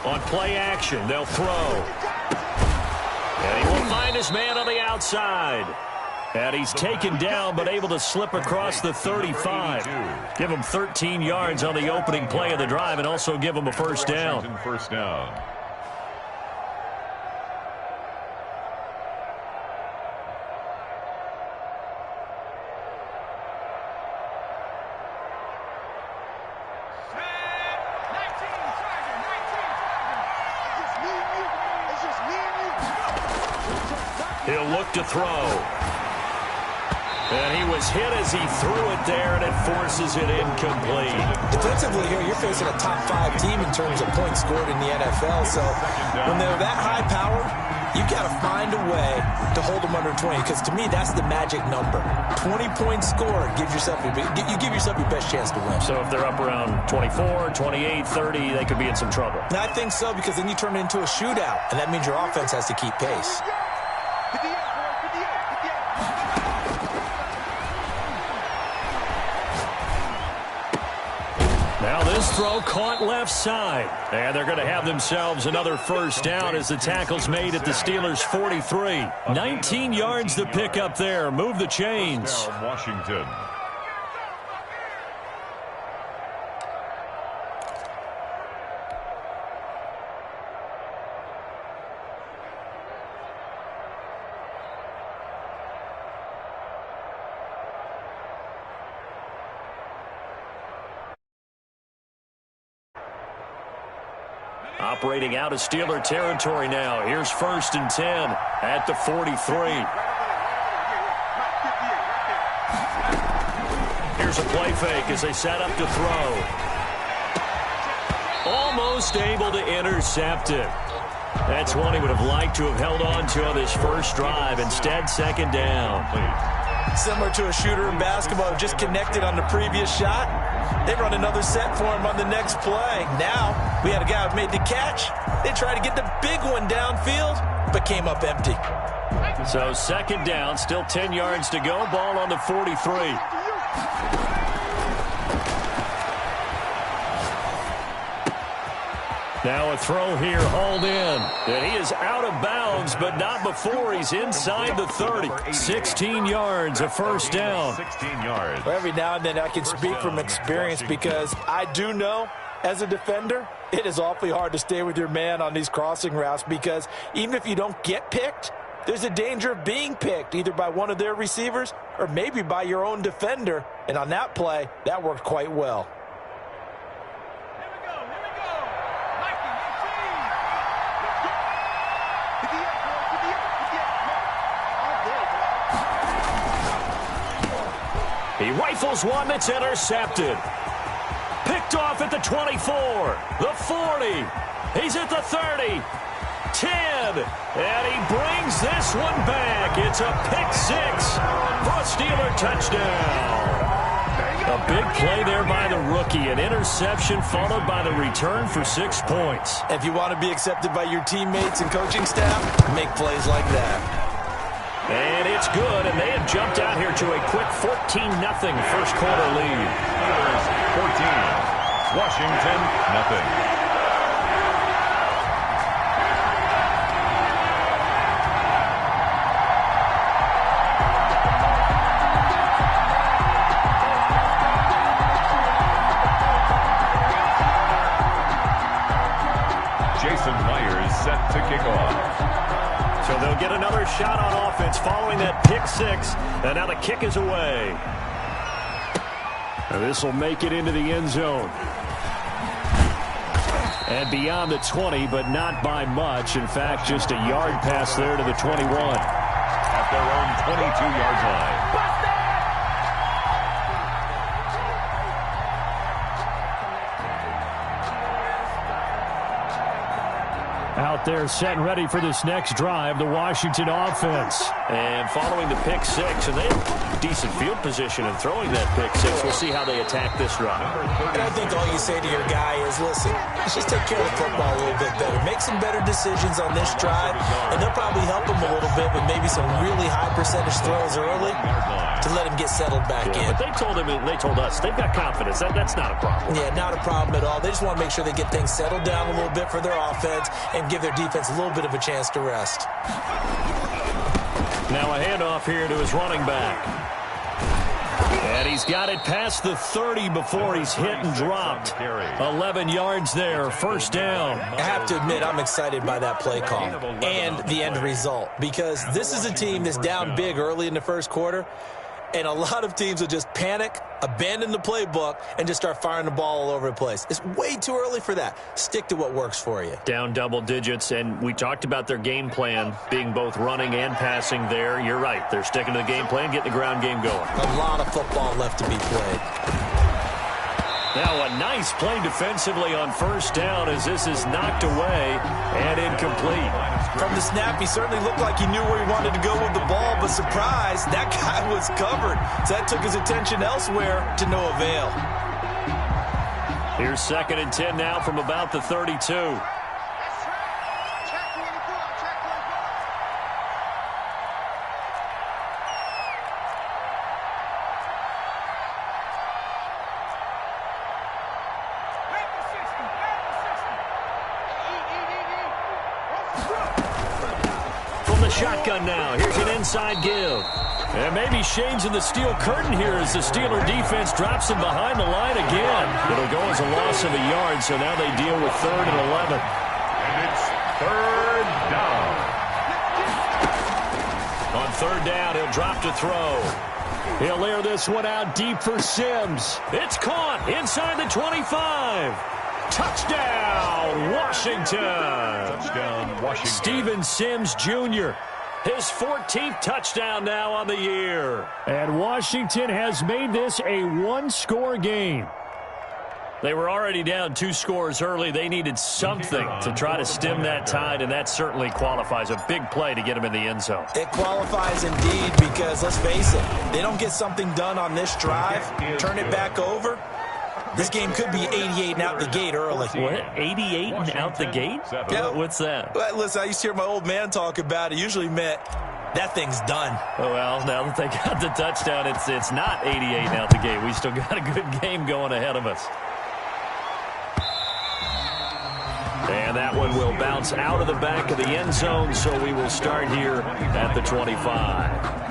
On play action, they'll throw. And he will find his man on the outside. And he's taken down but able to slip across the 35. Give him 13 yards on the opening play of the drive and also give him a first down. First down. He'll look to throw. And he was hit as he threw it there, and it forces it incomplete. Defensively here, you're facing a top 5 team in terms of points scored in the NFL. So when they're that high powered, you've got to find a way to hold them under 20. Because to me, that's the magic number. 20 points scored gives yourself you give yourself your best chance to win. So if they're up around 24, 28, 30, they could be in some trouble. And I think so, because then you turn it into a shootout, and that means your offense has to keep pace. Now this throw caught left side. And they're going to have themselves another first down as the tackle's made at the Steelers' 43. 19 yards to pick up there. Move the chains. Washington. Operating out of Steeler territory now. Here's 1st and 10 at the 43. Here's a play fake as they set up to throw. Almost able to intercept it. That's one he would have liked to have held on to on this first drive. Instead, second down. Similar to a shooter in basketball, just connected on the previous shot. They run another set for him on the next play. Now, we had a guy who made the catch. They tried to get the big one downfield, but came up empty. So second down, still 10 yards to go. Ball on the 43. Now a throw here, hauled in. And he is out of bounds, but not before he's inside the 30. 16 yards, a first down. 16 yards. Well, every now and then I can speak from experience, because I do know, as a defender, it is awfully hard to stay with your man on these crossing routes, because even if you don't get picked, there's a danger of being picked, either by one of their receivers or maybe by your own defender. And on that play, that worked quite well. He rifles one that's intercepted. Picked off at the 24, the 40. He's at the 30, 10, and he brings this one back. It's a pick 6 for a Steeler touchdown. A big play there by the rookie. An interception followed by the return for 6 points. If you want to be accepted by your teammates and coaching staff, make plays like that. And it's good, and they have jumped out here to a quick 14-0 first quarter lead. Steelers 14, Washington nothing. Jason Myers set to kick off. So they'll get another shot on offense following that pick 6. And now the kick is away. This will make it into the end zone. And beyond the 20, but not by much. In fact, just a yard pass there to the 21. At their own 22-yard line. Out They're set and ready for this next drive, the Washington offense. And following the pick six, and they have decent field position in throwing that pick six. We'll see how they attack this drive. And I think all you say to your guy is, listen, just take care of the football a little bit better. Make some better decisions on this drive, and they'll probably help him a little bit with maybe some really high percentage throws early to let him get settled back in. But they told us they've got confidence. That's not a problem. Yeah, not a problem at all. They just want to make sure they get things settled down a little bit for their offense and give their defense a little bit of a chance to rest. Now a handoff here to his running back. And he's got it past the 30 before he's hit and dropped. 11 yards there, first down. I have to admit, I'm excited by that play call and the end result, because this is a team that's down big early in the first quarter, and a lot of teams will just panic, abandon the playbook, and just start firing the ball all over the place. It's way too early for that. Stick to what works for you. Down double digits, and we talked about their game plan being both running and passing there. You're right. They're sticking to the game plan, getting the ground game going. A lot of football left to be played. Now a nice play defensively on first down as this is knocked away and incomplete. From the snap, he certainly looked like he knew where he wanted to go with the ball, but surprise, that guy was covered. So that took his attention elsewhere to no avail. Here's 2nd and 10 now from about the 32. Shotgun now. Here's an inside give. And maybe Shane's in the steel curtain here as the Steeler defense drops him behind the line again. It'll go as a loss of a yard, so now they deal with 3rd and 11. And it's 3rd down. On 3rd down, he'll drop to throw. He'll air this one out deep for Sims. It's caught inside the 25. Touchdown, Washington. Touchdown, Washington. Steven Sims Jr., his 14th touchdown now on the year. And Washington has made this a one-score game. They were already down 2 scores early. They needed something to try to stem that tide, and that certainly qualifies. A big play to get them in the end zone. It qualifies indeed because, let's face it, they don't get something done on this drive, turn it back over, this game could be 88 and out the gate early. What? 88 and out the gate? Yeah. What's that? Well, listen, I used to hear my old man talk about it. Usually meant that thing's done. Oh, well, now that they got the touchdown, it's not 88 and out the gate. We still got a good game going ahead of us. And that one will bounce out of the back of the end zone, so we will start here at the 25.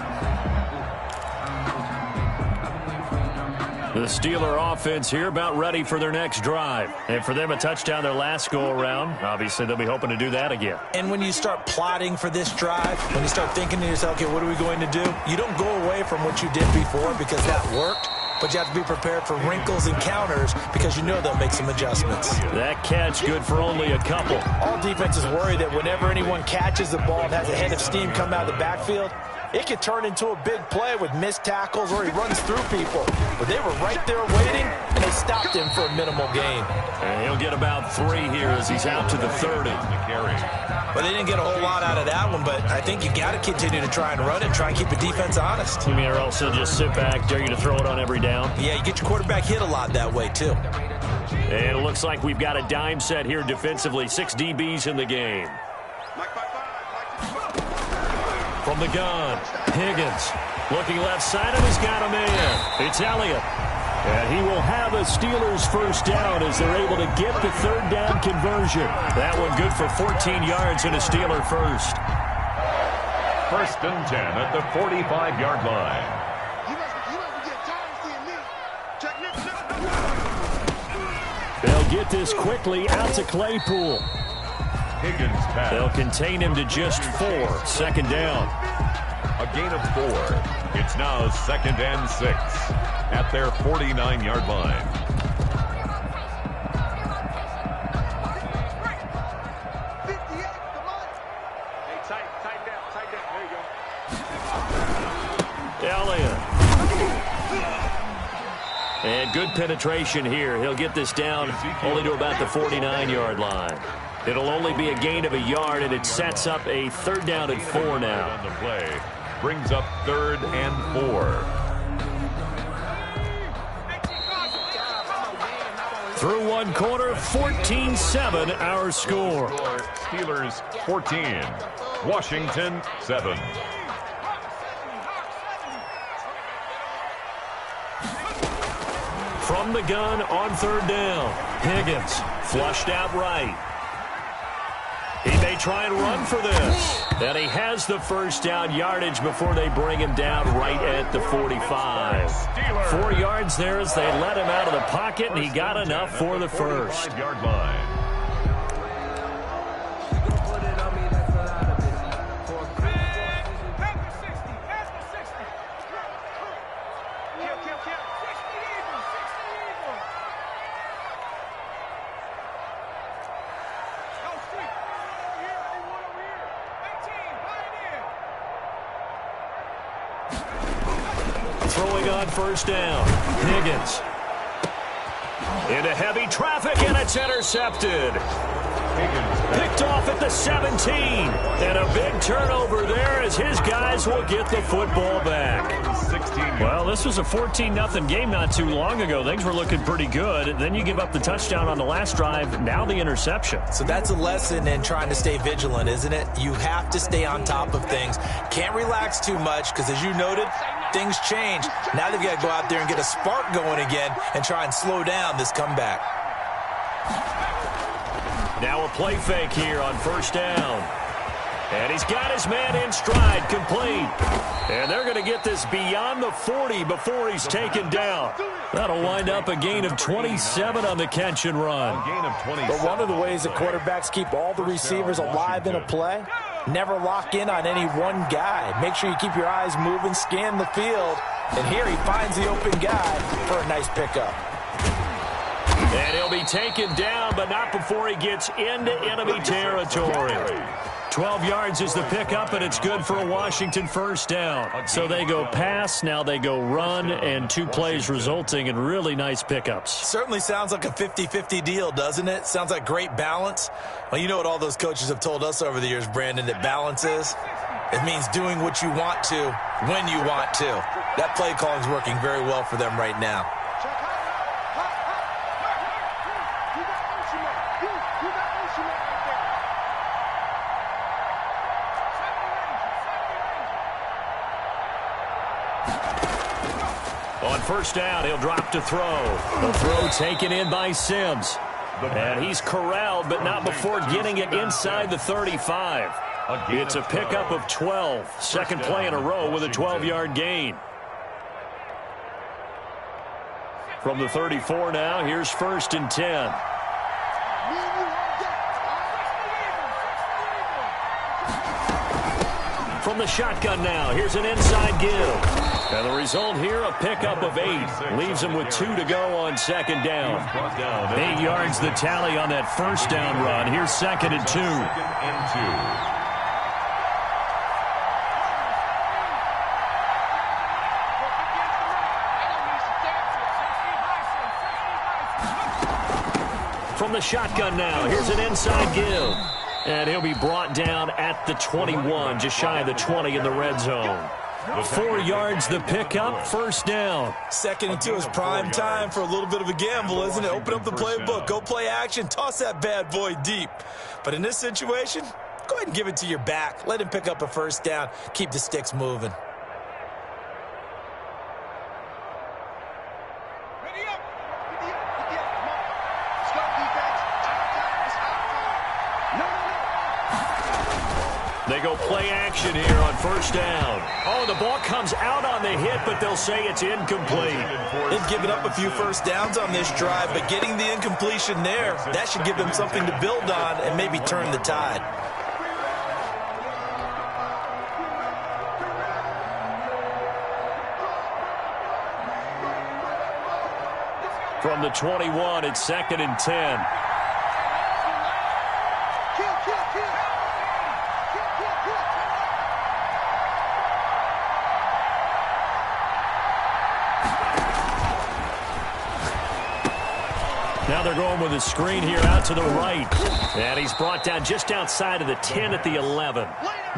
The Steeler offense here about ready for their next drive. And for them, a touchdown their last go-around. Obviously, they'll be hoping to do that again. And when you start plotting for this drive, when you start thinking to yourself, okay, what are we going to do? You don't go away from what you did before because that worked. But you have to be prepared for wrinkles and counters because you know they'll make some adjustments. That catch good for only a couple. All defenses worry that whenever anyone catches the ball and has a head of steam come out of the backfield, it could turn into a big play with missed tackles or he runs through people. But they were right there waiting, and they stopped him for a minimal gain. And he'll get about 3 here as he's out to the 30. Well, they didn't get a whole lot out of that one, but I think you got to continue to try and run it, try and keep the defense honest. You mean or else they'll just sit back, dare you to throw it on every down? Yeah, you get your quarterback hit a lot that way, too. And it looks like we've got a dime set here defensively. 6 DBs in the game. From the gun, Higgins looking left side, and he's got him in. It's Elliott. And he will have a Steelers first down as they're able to get the 3rd down conversion. That one good for 14 yards and a Steeler first. 1st and 10 at the 45-yard line. They'll get this quickly out to Claypool. Higgins pass. They'll contain him to just 4. 2nd down. A gain of 4. It's now 2nd and 6 at their 49-yard line. Tighten down. There you go. Elliott. And good penetration here. He'll get this down only to about the 49-yard line. It'll only be a gain of a yard, and it sets up a 3rd down and 4 now. On the play brings up 3rd and 4. Through one quarter, 14-7 our score. Steelers 14, Washington 7. From the gun on 3rd down, Higgins flushed out right. He may try and run for this. And he has the 1st down yardage before they bring him down right at the 45. 4 yards there as they let him out of the pocket, and he got enough for the 1st. Yard line. Throwing on 1st down, Higgins. Into heavy traffic, and it's intercepted. Picked off at the 17. And a big turnover there as his guys will get the football back. Well, this was a 14-0 game not too long ago. Things were looking pretty good. Then you give up the touchdown on the last drive. Now the interception. So that's a lesson in trying to stay vigilant, isn't it? You have to stay on top of things. Can't relax too much because, as you noted, things change. Now they've got to go out there and get a spark going again and try and slow down this comeback. Now a play fake here on 1st down. And he's got his man in stride, complete. And they're going to get this beyond the 40 before he's taken down. That'll wind up a gain of 27 on the catch and run. But one of the ways that quarterbacks keep all the receivers alive in a play, never lock in on any one guy. Make sure you keep your eyes moving, scan the field. And here he finds the open guy for a nice pickup. And he'll be taken down, but not before he gets into enemy territory. 12 yards is the pickup, and it's good for a Washington 1st down. So they go pass, now they go run, and 2 plays resulting in really nice pickups. Certainly sounds like a 50-50 deal, doesn't it? Sounds like great balance. Well, you know what all those coaches have told us over the years, Brandon, that balance is? It means doing what you want to, when you want to. That play calling is working very well for them right now. On 1st down, he'll drop to throw. The throw taken in by Sims. And he's corralled, but not before getting it inside the 35. It's a pickup of 12. 2nd play in a row with a 12-yard gain. From the 34 now, here's 1st and 10. From the shotgun now, here's an inside give. And the result here, a pickup of 8. Leaves him with 2 to go on 2nd down. 8 yards the tally on that 1st down run. Here's 2nd and 2. From the shotgun now, here's an inside give. And he'll be brought down at the 21, just shy of the 20 in the red zone. 4 yards the pickup, 1st down. 2nd and 2 is prime time for a little bit of a gamble, isn't it? Open up the playbook, go play action, toss that bad boy deep. But in this situation, go ahead and give it to your back. Let him pick up a 1st down, keep the sticks moving. They go play action here on 1st down. Oh, the ball comes out on the hit, but they'll say it's incomplete. They've given up a few 1st downs on this drive, but getting the incompletion there, that should give them something to build on and maybe turn the tide. From the 21, it's 2nd and 10. Now they're going with a screen here out to the right. And he's brought down just outside of the 10 at the 11.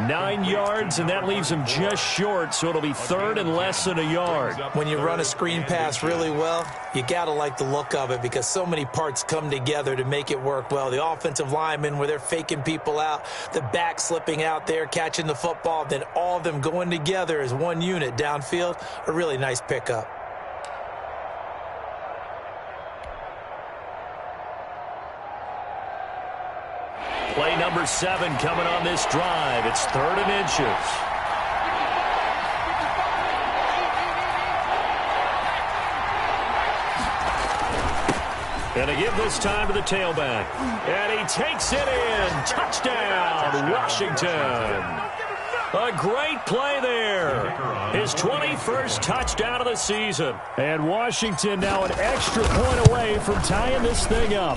9 yards, and that leaves him just short, so it'll be third and less than a yard. When you run a screen pass really well, you got to like the look of it because so many parts come together to make it work well. The offensive linemen, where they're faking people out, the back slipping out there, catching the football, then all of them going together as one unit downfield, a really nice pickup. Play number 7 coming on this drive. It's 3rd and inches. And to give this time to the tailback. And he takes it in. Touchdown, Washington. A great play there. His 21st touchdown of the season. And Washington now an extra point away from tying this thing up.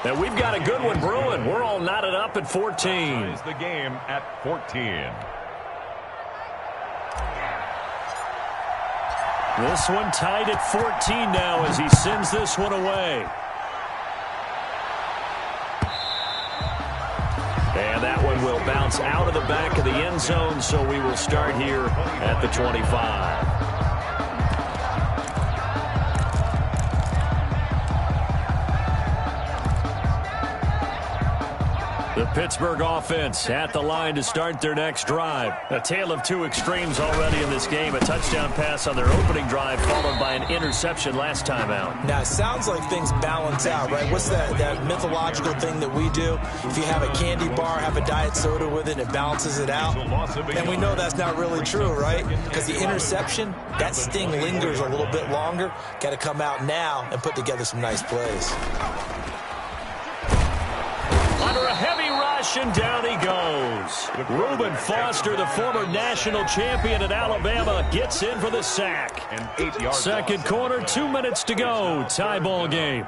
And we've got a good one brewing. We're all knotted up at 14. Is the game at 14. This one tied at 14 now as he sends this one away. And that one will bounce out of the back of the end zone, so we will start here at the 25. The Pittsburgh offense at the line to start their next drive. A tale of two extremes already in this game. A touchdown pass on their opening drive followed by an interception last time out. Now, it sounds like things balance out, right? What's that mythological thing that we do? If you have a candy bar, have a diet soda with it, it balances it out. And we know that's not really true, right? Because the interception, that sting lingers a little bit longer. Got to come out now and put together some nice plays. Under a heavy rush, and down he goes. Reuben Foster, the former national champion at Alabama, gets in for the sack. An 8-yard Second quarter, 2 minutes to go. Tie ball game.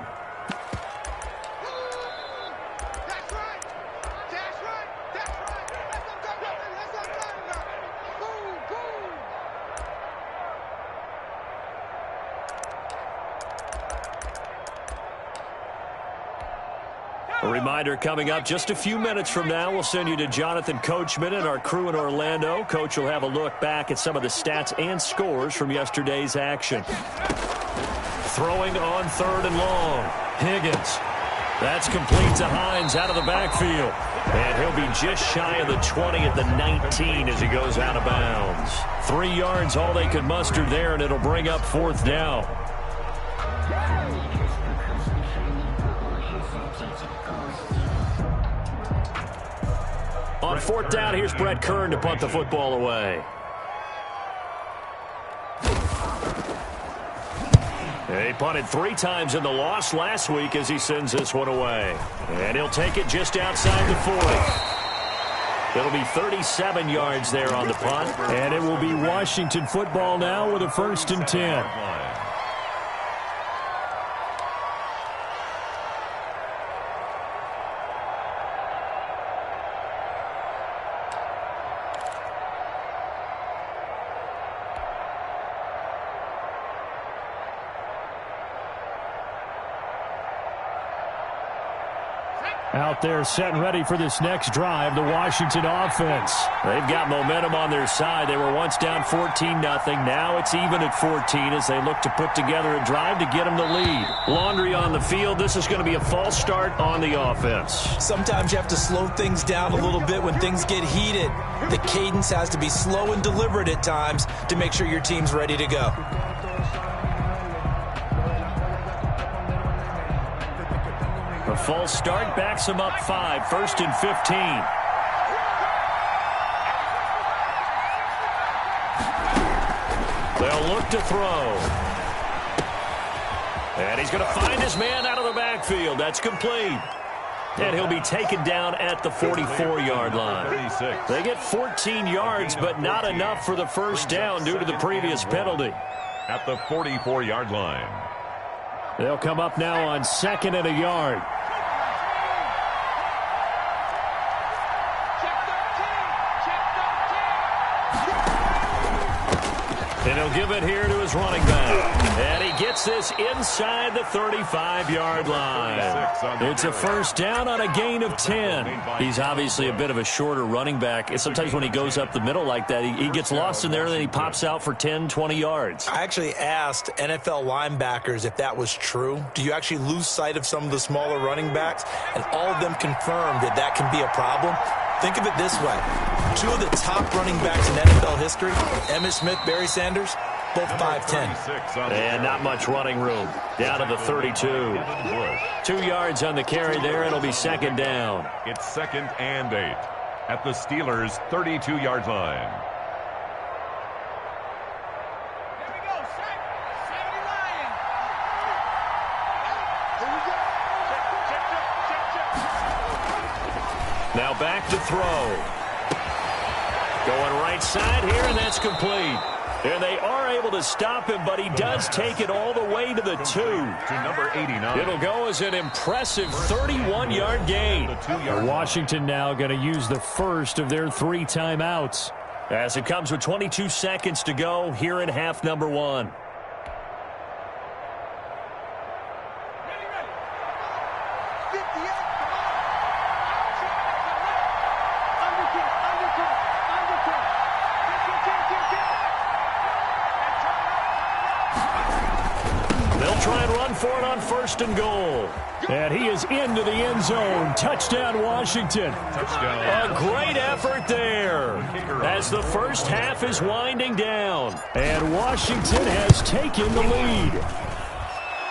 A reminder coming up just a few minutes from now, we'll send you to Jonathan Coachman and our crew in Orlando. Coach will have a look back at some of the stats and scores from yesterday's action. Throwing on 3rd and long. Higgins. That's complete to Hines out of the backfield. And he'll be just shy of the 20 at the 19 as he goes out of bounds. 3 yards, all they could muster there, and it'll bring up 4th down. On 4th down, here's Brett Kern to punt the football away. He punted 3 times in the loss last week as he sends this one away. And he'll take it just outside the 40. It'll be 37 yards there on the punt. And it will be Washington football now with a 1st and 10. Out there set and ready for this next drive, the Washington offense. They've got momentum on their side. They were once down 14-0. Now it's even at 14 as they look to put together a drive to get them the lead. Laundry on the field. This is going to be a false start on the offense. Sometimes you have to slow things down a little bit when things get heated. The cadence has to be slow and deliberate at times to make sure your team's ready to go. A false start backs him up 5, 1st and 15. They'll look to throw. And he's going to find his man out of the backfield. That's complete. And he'll be taken down at the 44-yard line. They get 14 yards, but not enough for the 1st down due to the previous penalty. At the 44-yard line. They'll come up now on 2nd and a yard. And he'll give it here to his running back. And he gets this inside the 35-yard line. It's a first down on a gain of 10. He's obviously a bit of a shorter running back. And sometimes when he goes up the middle like that, he gets lost in there, and then he pops out for 10, 20 yards. I actually asked NFL linebackers if that was true. Do you actually lose sight of some of the smaller running backs? And all of them confirmed that that can be a problem. Think of it this way. Two of the top running backs in NFL history, Emmitt Smith, Barry Sanders, both 5'10". And not much running room. Down to the 32. 2 yards on the carry there. It'll be second down. It's 2nd and 8 at the Steelers' 32-yard line. Now back to throw. Going right side here, and that's complete. And they are able to stop him, but he does take it all the way to the 2. To number 89. It'll go as an impressive 31-yard gain. Washington now going to use the first of their 3 timeouts. As it comes with 22 seconds to go here in half number 1. Try and run for it on 1st and goal. And he is into the end zone. Touchdown, Washington. A great effort there as the first half is winding down. And Washington has taken the lead.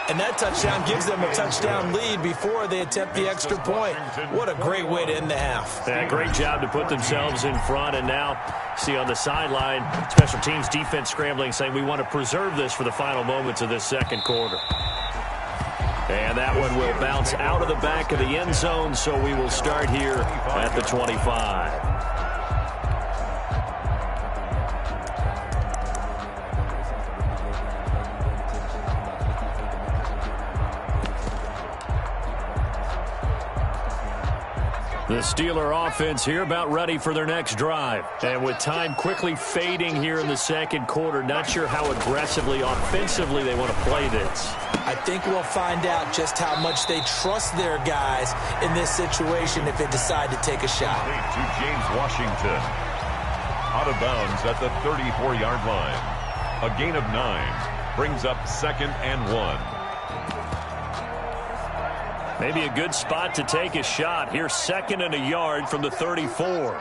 And that touchdown gives them a touchdown lead before they attempt the extra point. What a great way to end the half. Yeah, great job to put themselves in front. And now, see on the sideline, special teams defense scrambling, saying we want to preserve this for the final moments of this second quarter. And that one will bounce out of the back of the end zone, so we will start here at the 25. The Steeler offense here about ready for their next drive. And with time quickly fading here in the second quarter, not sure how aggressively, offensively they want to play this. I think we'll find out just how much they trust their guys in this situation if they decide to take a shot. To James Washington. Out of bounds at the 34-yard line. A gain of 9 brings up 2nd and 1. Maybe a good spot to take a shot. Here, 2nd and a yard from the 34. Let's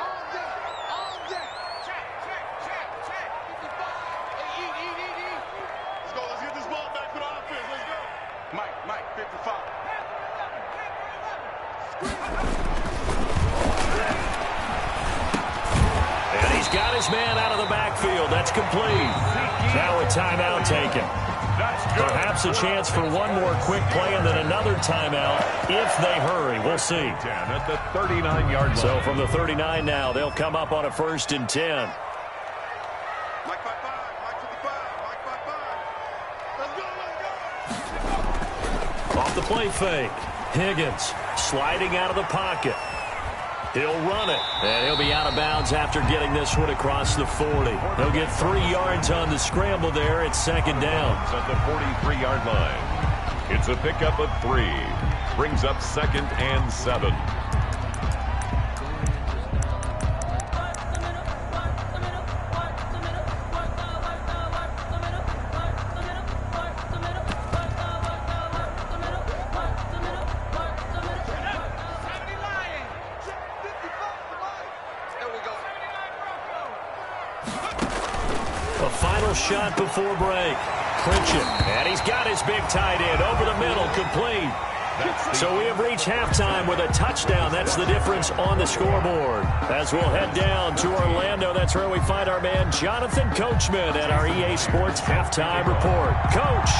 get this ball back for the offense. Let's go. Mike, 55. And he's got his man out of the backfield. That's complete. Now a timeout taken. Perhaps a chance for one more quick play and then another timeout if they hurry. We'll see. At the 39-yard line. So from the 39 now, they'll come up on a 1st and 10. Mike 55, Mike 55, Mike 55. Let's go. Off the play fake. Higgins sliding out of the pocket. He'll run it, and he'll be out of bounds after getting this one across the 40. He'll get 3 yards on the scramble there. It's 2nd down. At the 43-yard line. It's a pickup of 3. Brings up 2nd and 7. Shot before break. Clinch it. And he's got his big tight end over the middle, complete. So we have reached halftime with a touchdown. That's the difference on the scoreboard. As we'll head down to Orlando, that's where we find our man Jonathan Coachman at our EA Sports Halftime Report. Coach.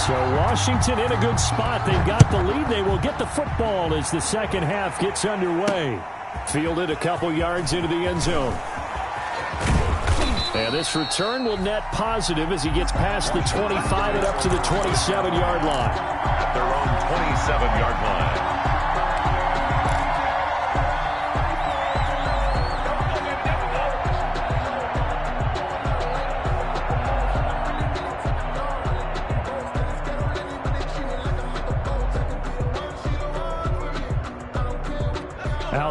So Washington in a good spot. They've got the lead. They will get the football as the second half gets underway. Fielded a couple yards into the end zone. And this return will net positive as he gets past the 25 and up to the 27-yard line. At their own 27-yard line.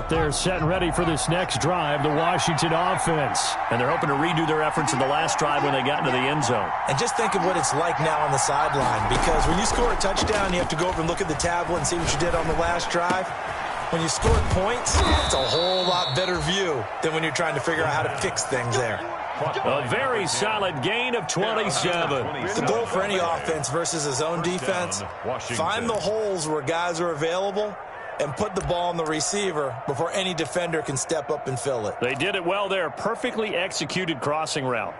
out there setting ready for this next drive, the Washington offense. And they're hoping to redo their efforts in the last drive when they got into the end zone. And just think of what it's like now on the sideline, because when you score a touchdown, you have to go over and look at the tablet and see what you did on the last drive. When you scored points, it's a whole lot better view than when you're trying to figure out how to fix things there. A very solid gain of 27. The goal for any offense versus a zone defense, find the holes where guys are available and put the ball on the receiver before any defender can step up and fill it. They did it well there. Perfectly executed crossing route.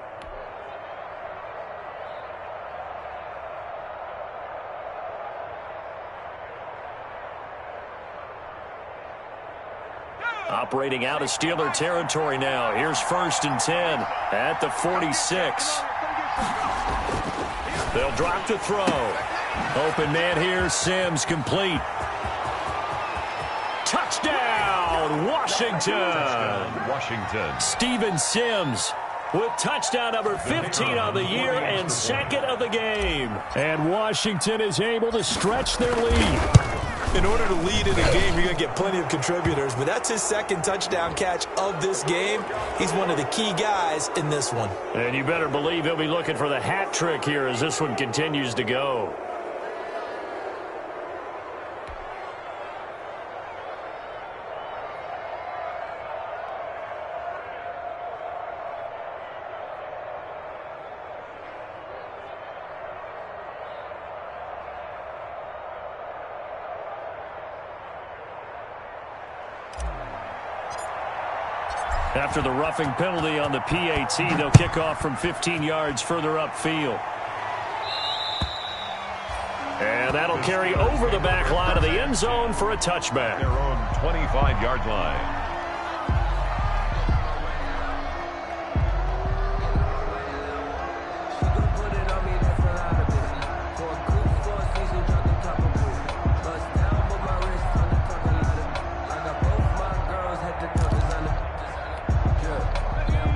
Operating out of Steeler territory now. Here's 1st and 10 at the 46. They'll drop to throw. Open man here. Sims complete. Touchdown, Washington. Steven Sims with touchdown number 15 on the year and 2nd of the game. And Washington is able to stretch their lead. In order to lead in a game, you're going to get plenty of contributors, but that's his 2nd touchdown catch of this game. He's one of the key guys in this one. And you better believe he'll be looking for the hat trick here as this one continues to go. After the roughing penalty on the PAT, they'll kick off from 15 yards further upfield. And that'll carry over the back line of the end zone for a touchback. Their own 25-yard line.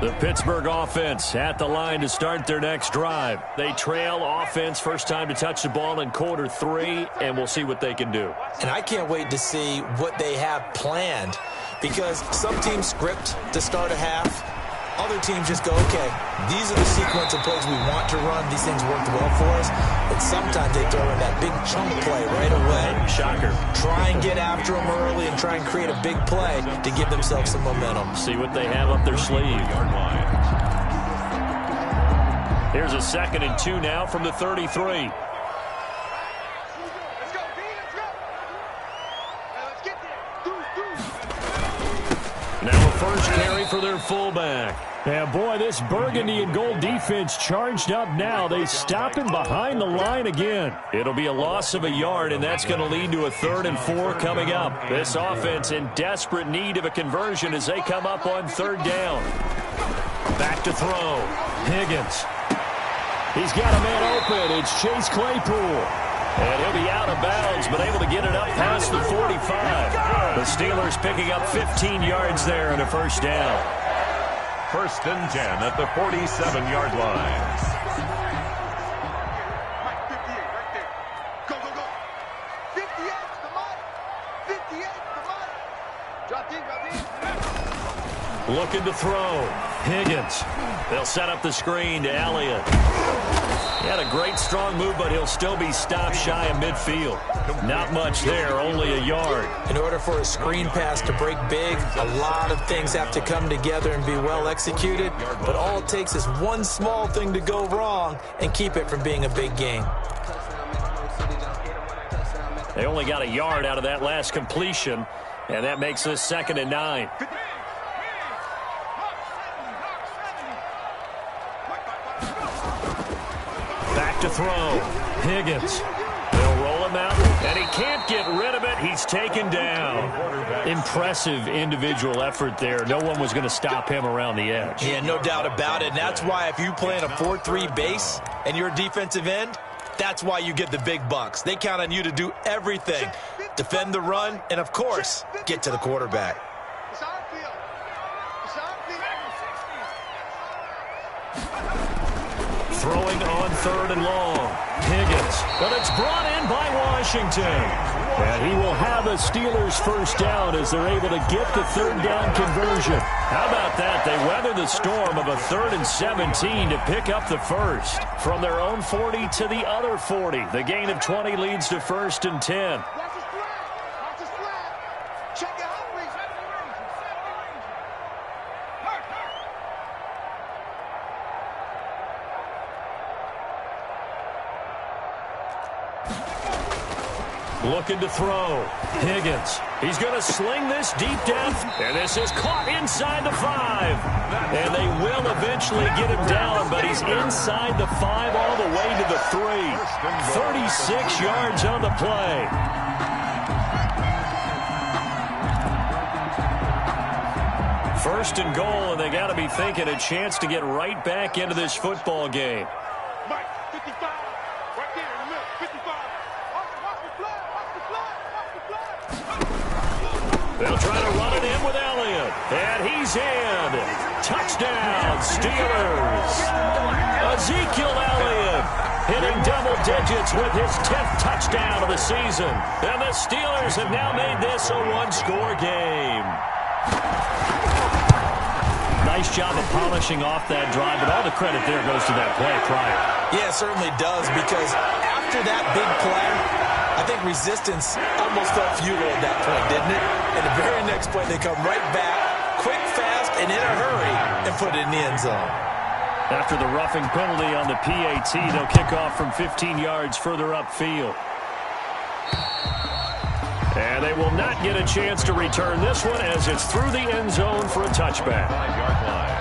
The Pittsburgh offense at the line to start their next drive. They trail offense, first time to touch the ball in quarter 3, and we'll see what they can do. And I can't wait to see what they have planned, because some teams script to start a half. Other teams just go, okay, these are the sequence of plays we want to run. These things worked well for us. But sometimes they throw in that big chunk play right away. Shocker. Try and get after them early and try and create a big play to give themselves some momentum. See what they have up their sleeve. Here's a 2nd and 2 now from the 33. Now a first carry for their fullback. And boy, this burgundy and gold defense charged up now. They stop him behind the line again. It'll be a loss of a yard, and that's going to lead to a 3rd and 4 coming up. This offense in desperate need of a conversion as they come up on 3rd down. Back to throw. Higgins. He's got a man open. It's Chase Claypool. And he'll be out of bounds, but able to get it up past the 45. The Steelers picking up 15 yards there and a first down. 1st and 10 at the 47-yard line. Mike, 58 right there. Go, go, go. 58, come on. 58, come on. Drop deep, drop deep. Looking to throw. Higgins. They'll set up the screen to Elliott. He had a great strong move, but he'll still be stopped shy of midfield. Not much there, only a yard. In order for a screen pass to break big, a lot of things have to come together and be well executed. But all it takes is one small thing to go wrong and keep it from being a big gain. They only got a yard out of that last completion, and that makes this 2nd and 9. Back to throw. Higgins. They'll roll him out, and he can't get rid of it. He's taken down. Impressive individual effort there. No one was going to stop him around the edge. Yeah, no doubt about it. And that's why if you play in a 4-3 base and you're a defensive end, that's why you get the big bucks. They count on you to do everything. Defend the run, and of course, get to the quarterback. It's our field. It's our field. Throwing on 3rd and long. Higgins. But it's brought in by Washington. And he will have a Steelers first down as they're able to get the third down conversion. How about that? They weather the storm of a 3rd and 17 to pick up the first. From their own 40 to the other 40. The gain of 20 leads to 1st and 10. Watch his flag. Watch his flag. Check it out, please. Looking to throw. Higgins. He's going to sling this deep down. And this is caught inside the 5. And they will eventually get him down, but he's inside the 5 all the way to the 3. 36 yards on the play. First and goal, and they got to be thinking a chance to get right back into this football game. Mike, 55. Right there in the middle. 55. Watch the flag. Watch the flag. Watch the flag. They'll try to run it in with Elliott. And he's in. Touchdown, Steelers. Ezekiel Elliott hitting double digits with his 10th touchdown of the season. And the Steelers have now made this a one-score game. Nice job of polishing off that drive, but all the credit there goes to that play prior. Yeah, it certainly does, because after that big play, I think resistance almost felt futile at that point, didn't it? And the very next play, they come right back, quick, fast, and in a hurry, and put it in the end zone. After the roughing penalty on the PAT, they'll kick off from 15 yards further upfield. And they will not get a chance to return this one as it's through the end zone for a touchback. 5-yard line.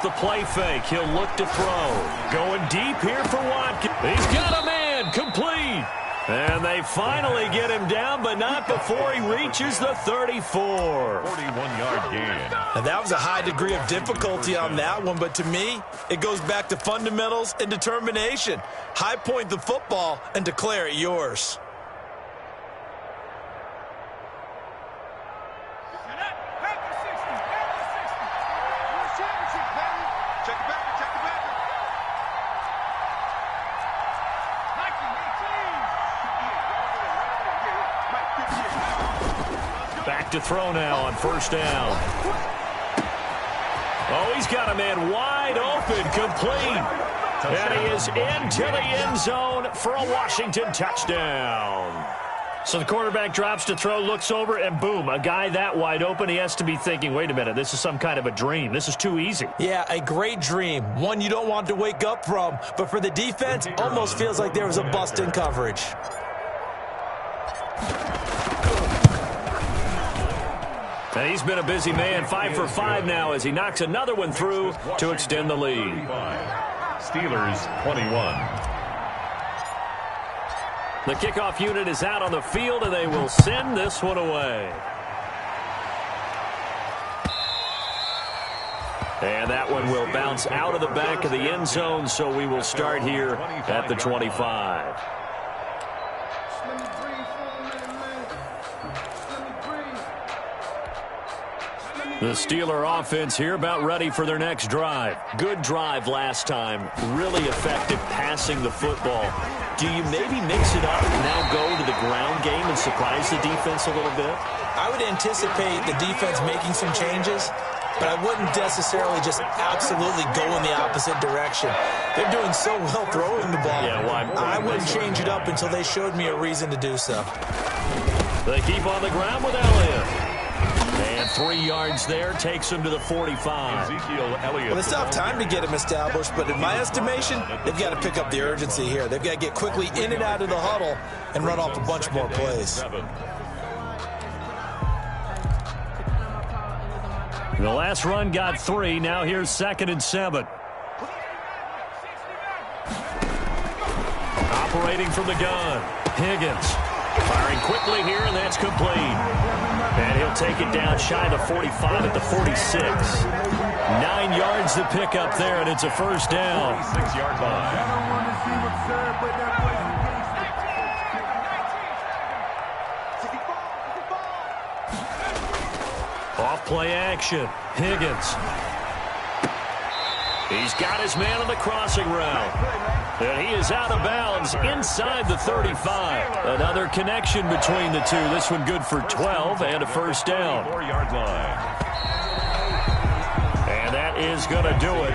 The play fake. He'll look to throw. Going deep here for Watkins. He's got a man. Complete. And they finally get him down, but not before he reaches the 34. 41-yard gain. And that was a high degree of difficulty on that one, but to me, it goes back to fundamentals and determination. High point the football and declare it yours. Back to throw now on first down. Oh, he's got a man wide open, complete. And he is into the end zone for a Washington touchdown. So the quarterback drops to throw, looks over, and boom, a guy that wide open, he has to be thinking, wait a minute, this is some kind of a dream. This is too easy. Yeah, a great dream. One you don't want to wake up from. But for the defense, almost feels like there was a bust in coverage. And he's been a busy man, 5 for 5 now as he knocks another one through to extend the lead. Steelers 21. The kickoff unit is out on the field, and they will send this one away. And that one will bounce out of the back of the end zone, so we will start here at the 25. The Steeler offense here about ready for their next drive. Good drive last time. Really effective passing the football. Do you maybe mix it up and now go to the ground game and surprise the defense a little bit? I would anticipate the defense making some changes, but I wouldn't necessarily just absolutely go in the opposite direction. They're doing so well throwing the ball. Yeah, well, I wouldn't change it up until they showed me a reason to do so. They keep on the ground with Elliott. And 3 yards there takes him to the 45. Ezekiel Elliott. Well, it's not time to get him established, but in my estimation, they've got to pick up the urgency here. They've got to get quickly in and out of the huddle and run off a bunch more plays. The last run got 3. Now here's 2nd and 7. Operating from the gun. Higgins. Firing quickly here, and that's complete. And he'll take it down shy of the 45 at the 46. 9 yards to pick up there, and it's a first down. 46-yard line. Off play action. Higgins. He's got his man on the crossing route. And he is out of bounds inside the 35. Another connection between the two. This one good for 12 and a first down. 4-yard line. And that is going to do it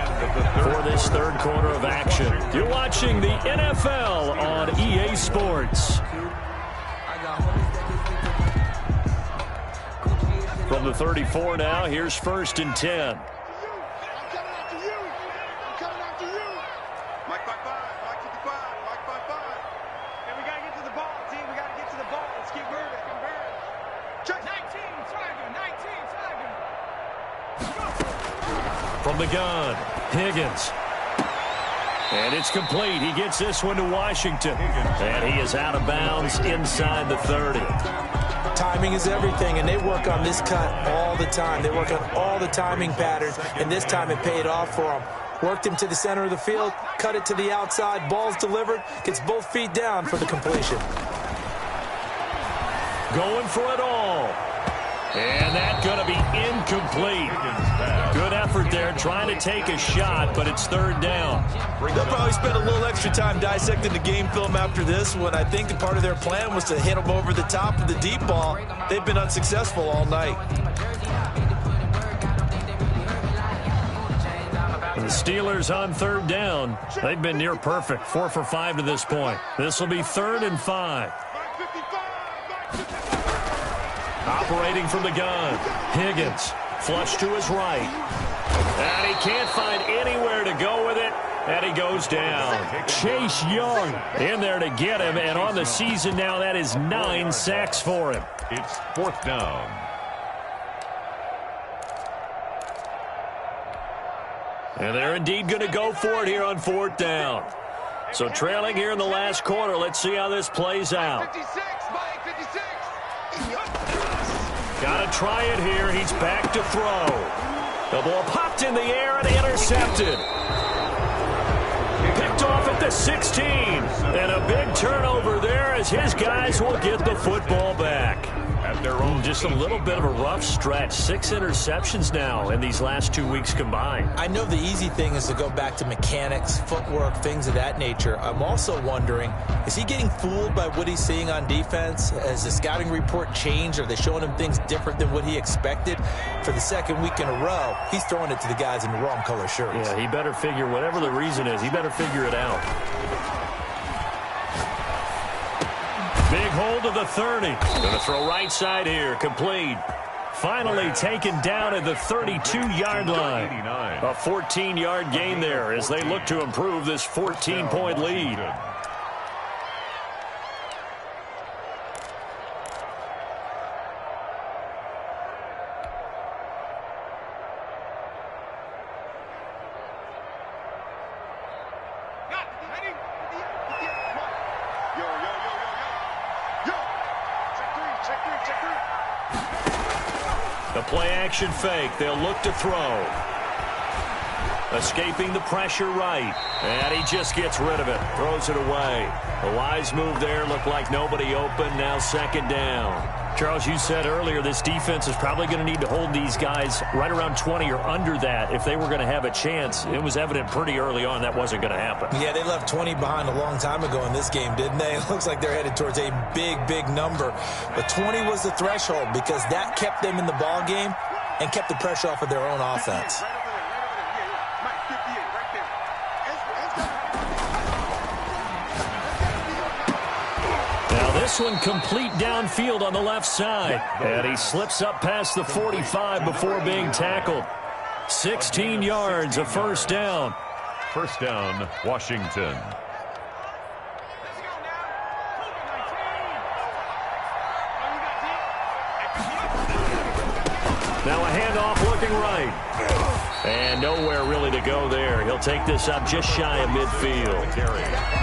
for this third quarter of action. You're watching the NFL on EA Sports. From the 34 now, here's 1st and 10. From the gun, Higgins. And it's complete. He gets this one to Washington. And he is out of bounds inside the 30. Timing is everything, and they work on this cut all the time. They work on all the timing patterns, and this time it paid off for them. Worked him to the center of the field, cut it to the outside, ball's delivered, gets both feet down for the completion. Going for it all. And that's going to be incomplete. Good effort there, trying to take a shot, but it's third down. They'll probably spend a little extra time dissecting the game film after this one. I think the part of their plan was to hit them over the top of the deep ball. They've been unsuccessful all night. The Steelers on third down. They've been near perfect, 4 for 5 to this point. This will be 3rd and 5. Operating from the gun, Higgins, flush to his right. And he can't find anywhere to go with it, and he goes down. Chase Young in there to get him, and on the season now, that is 9 sacks for him. It's 4th down. And they're indeed going to go for it here on 4th down. So trailing here in the last quarter, let's see how this plays out. 56, Mike, 56. Got to try it here. He's back to throw. The ball popped in the air and intercepted. Picked off at the 16. And a big turnover there as his guys will get the football back. At their own Just a little bit of a rough stretch. 6 interceptions now in these last 2 weeks combined. I know the easy thing is to go back to mechanics, footwork, things of that nature. I'm also wondering, is he getting fooled by what he's seeing on defense? Has the scouting report changed? Are they showing him things different than what he expected? For the second week in a row, he's throwing it to the guys in the wrong color shirts. Yeah, he better figure, whatever the reason is, he better figure it out. Big hold of the 30. Going to throw right side here. Complete. Finally taken down at the 32-yard line. A 14-yard gain there as they look to improve this 14-point lead. The play-action fake. They'll look to throw. Escaping the pressure right. And he just gets rid of it. Throws it away. A wise move there. Looked like nobody open. Now 2nd down. Charles, you said earlier this defense is probably going to need to hold these guys right around 20 or under that if they were going to have a chance. It was evident pretty early on that wasn't going to happen. Yeah, they left 20 behind a long time ago in this game, didn't they? It looks like they're headed towards a big, big number. But 20 was the threshold because that kept them in the ball game and kept the pressure off of their own offense. This one complete downfield on the left side. And he slips up past the 45 before being tackled. 16 yards, a first down. First down, Washington. Now a handoff looking right. And nowhere really to go there. He'll take this up just shy of midfield.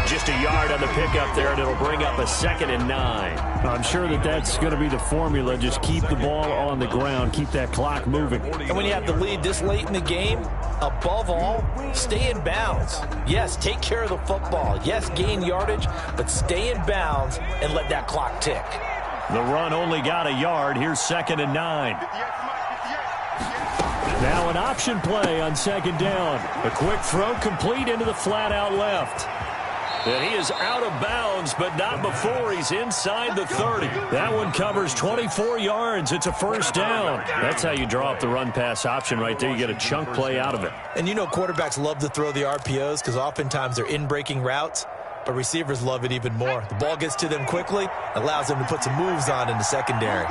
Just a yard on the pickup there, and it'll bring up a 2nd and 9. I'm sure that's going to be the formula. Just keep the ball on the ground. Keep that clock moving. And when you have the lead this late in the game, above all, stay in bounds. Yes, take care of the football. Yes, gain yardage, but stay in bounds and let that clock tick. The run only got a yard. Here's 2nd and 9. Now an option play on 2nd down. A quick throw complete into the flat out left. And he is out of bounds, but not before he's inside the 30. That one covers 24 yards. It's a 1st down. That's how you draw up the run-pass option right there. You get a chunk play out of it. And you know quarterbacks love to throw the RPOs because oftentimes they're in-breaking routes, but receivers love it even more. The ball gets to them quickly, allows them to put some moves on in the secondary.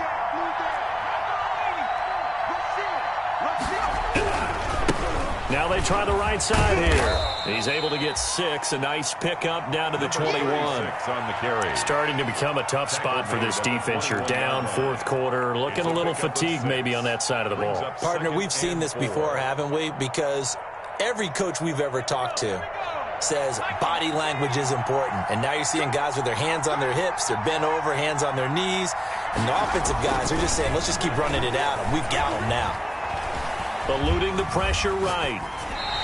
Now they try the right side here. He's able to get 6. A nice pickup down to the 21. On the carry. Starting to become a tough spot for this defense. You're down 4th quarter. Looking a little fatigued maybe on that side of the ball. Partner, we've seen this before, haven't we? Because every coach we've ever talked to says body language is important. And now you're seeing guys with their hands on their hips, they're bent over, hands on their knees. And the offensive guys are just saying, let's just keep running it out. And we've got them now. Eluding the pressure right.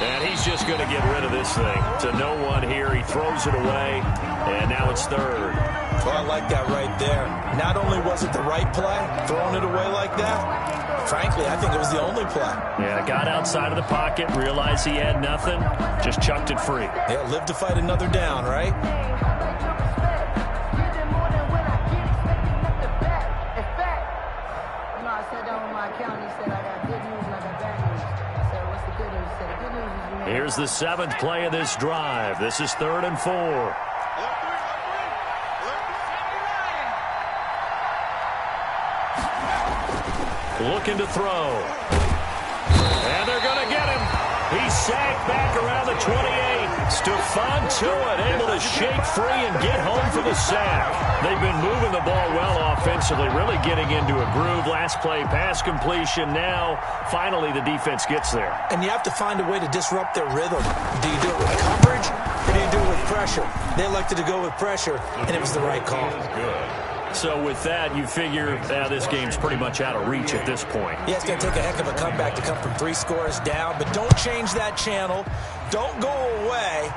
And he's just going to get rid of this thing. To no one here. He throws it away. And now it's 3rd. Well, I like that right there. Not only was it the right play, throwing it away like that, frankly, I think it was the only play. Yeah, got outside of the pocket, realized he had nothing, just chucked it free. Yeah, live to fight another down, right? Here's the 7th play of this drive. This is 3rd and 4. Looking to throw. And they're going to get him. He's sacked back around the 28. Stephon Tuitt able to shake free and get home for the sack. They've been moving the ball well offensively, really getting into a groove. Last play, pass completion. Now, finally, the defense gets there. And you have to find a way to disrupt their rhythm. Do you do it with coverage, or do you do it with pressure? They elected to go with pressure, and it was the right call. So with that, you figure this game's pretty much out of reach at this point. Yeah, it's going to take a heck of a comeback to come from 3 scores down, but don't change that channel. Don't go away.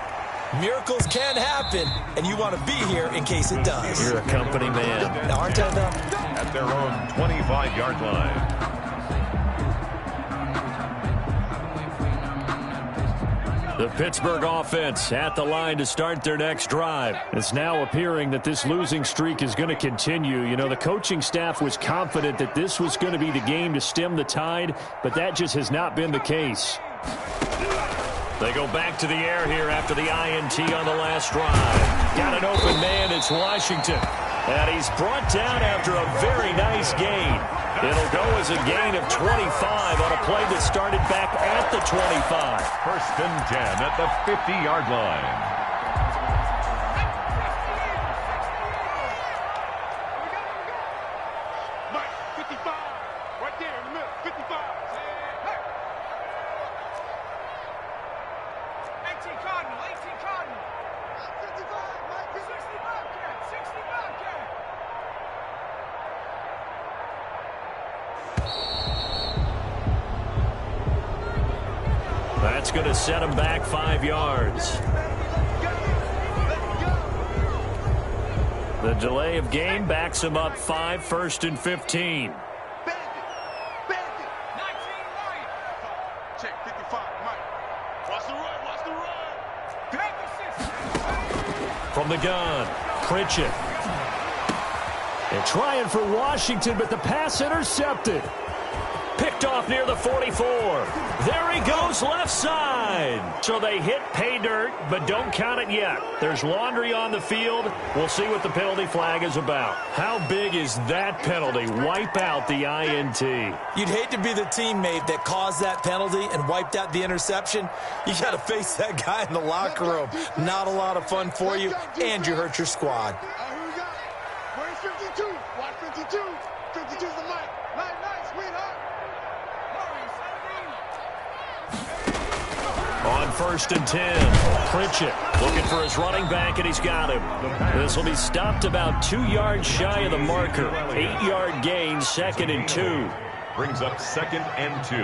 Miracles can happen, and you want to be here in case it does. You're a company man. Now, aren't I, though? At their own 25-yard line. The Pittsburgh offense at the line to start their next drive. It's now appearing that this losing streak is going to continue. You know, the coaching staff was confident that this was going to be the game to stem the tide, but that just has not been the case. They go back to the air here after the INT on the last drive. Got an open man. It's Washington. And he's brought down after a very nice gain. It'll go as a gain of 25 on a play that started back at the 25. 1st and 10 at the 50-yard line. That's going to set him back 5 yards. The delay of game backs him up 5, 1st and 15. Check 55, Mike. Watch the run. From the gun, Pritchett. And trying for Washington, but the pass intercepted. Picked off near the 44. There he goes left side. So they hit pay dirt, but don't count it yet. There's laundry on the field. We'll see what the penalty flag is about. How big is that penalty? Wipe out the INT. You'd hate to be the teammate that caused that penalty and wiped out the interception. You got to face that guy in the locker room. Not a lot of fun for you, and you hurt your squad. Here we go. Where's 52? Watch 52. 52's the mic. Nice, sweetheart. on 1st and 10. Pritchett looking for his running back, and he's got him. This will be stopped about 2 yards shy of the marker. 8-yard gain, 2nd and 2. Brings up 2nd and 2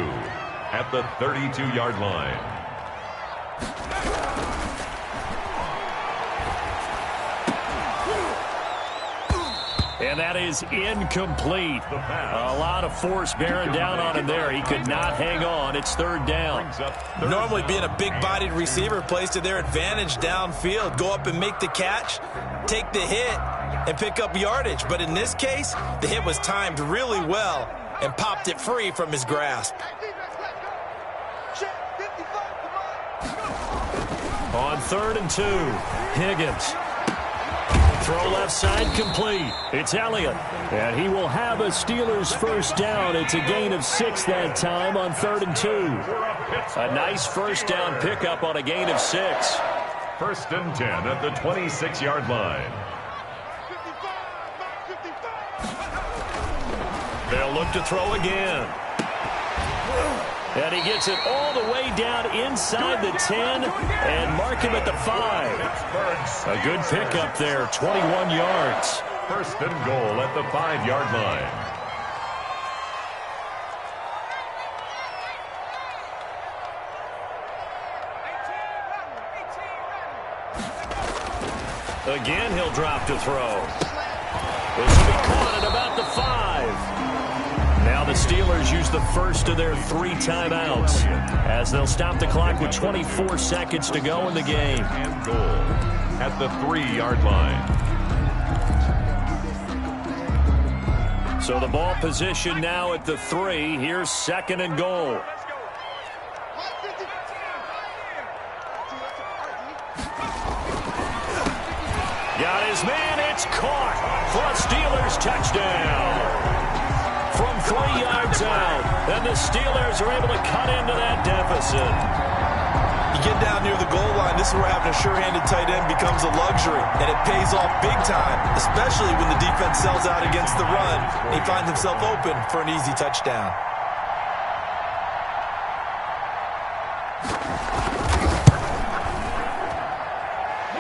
at the 32-yard line. And that is incomplete. A lot of force bearing down on him there. He could not hang on. It's 3rd down. Normally being a big-bodied receiver plays to their advantage downfield. Go up and make the catch, take the hit, and pick up yardage. But in this case, the hit was timed really well and popped it free from his grasp. On 3rd and 2, Higgins. Throw left side complete. It's Elliott. And he will have a Steelers 1st down. It's a gain of 6 that time on 3rd and 2. A nice 1st down pickup on a gain of 6. 1st and 10 at the 26-yard line. They'll look to throw again. And he gets it all the way down inside the 10 and mark him at the 5. A good pickup there, 21 yards. 1st and goal at the 5-yard line. Again, he'll drop to throw. This will be caught at about the 5. Now the Steelers use the first of their 3 timeouts as they'll stop the clock with 24 seconds to go in the game. And goal at the 3-yard line. So the ball position now at the 3. Here's 2nd and goal. Got his man. It's caught for a Steelers touchdown. From 3 yards out, and the Steelers are able to cut into that deficit. You get down near the goal line, this is where having a sure-handed tight end becomes a luxury, and it pays off big time, especially when the defense sells out against the run, and he finds himself open for an easy touchdown.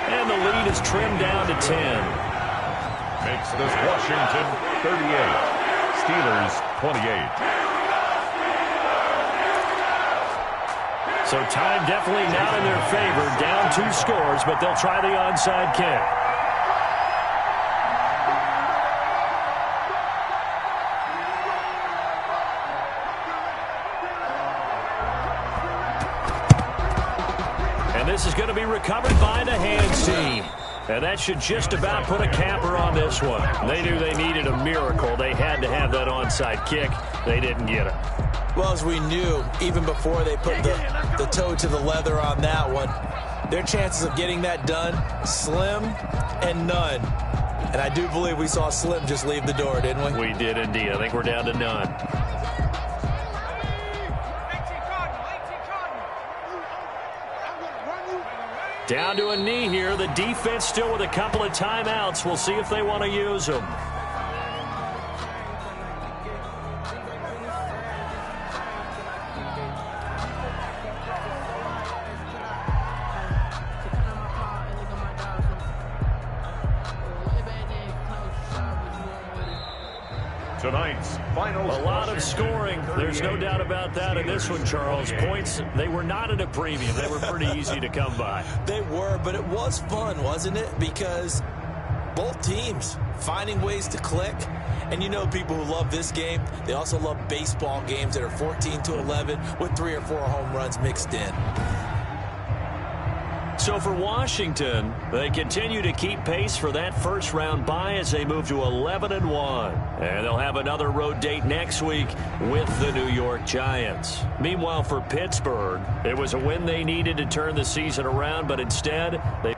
And the lead is trimmed down to 10. Makes this Washington 38. Steelers 28. So time definitely not in their favor. Down 2 scores, but they'll try the onside kick. And this is going to be recovered by the hands team. And that should just about put a capper on this one. They knew they needed a miracle. They had to have that onside kick. They didn't get it. Well, as we knew, even before they put the toe to the leather on that one, their chances of getting that done, slim and none. And I do believe we saw Slim just leave the door, didn't we? We did indeed. I think we're down to none. Down to a knee here. The defense still with a couple of timeouts. We'll see if they want to use them. Tonight's final. A lot of scoring. There's no doubt about that in this one, Charles. Points, they were not at a premium. They were pretty easy to come by. They were, but it was fun, wasn't it? Because both teams finding ways to click. And you know people who love this game, they also love baseball games that are 14-11 with 3 or 4 home runs mixed in. So for Washington, they continue to keep pace for that first-round bye as they move to 11-1. And they'll have another road date next week with the New York Giants. Meanwhile, for Pittsburgh, it was a win they needed to turn the season around, but instead, they